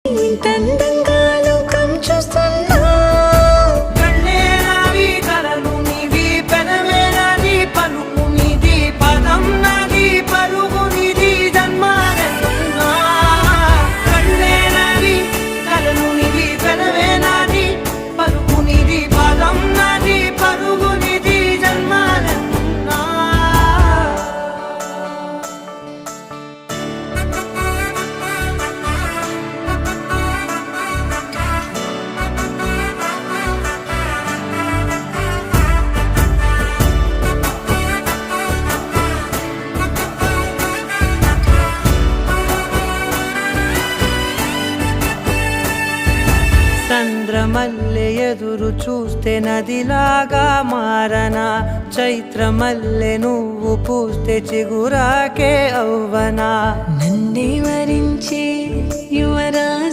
ఇంతందంగా లోకం చూస్తున్నా కళ్ళే నావి కలలు నీవి పెనవే నాది పలుకు నీది పదం నాది పరుగు నీది జన్మాలెన్నున్నా కళ్ళే నావి కలలు నీవి పెనవే నాది పలుకు నీది పదం నాది పరుగు నీది జన్మాలెన్నున్నా చంద్రమల్లె ఎదురు చూస్తే నదిలాగా మారనా చైత్రమల్లె నువ్వు పూస్తే చిగురాకే అవ్వనా నన్నే వరించి యువరాజు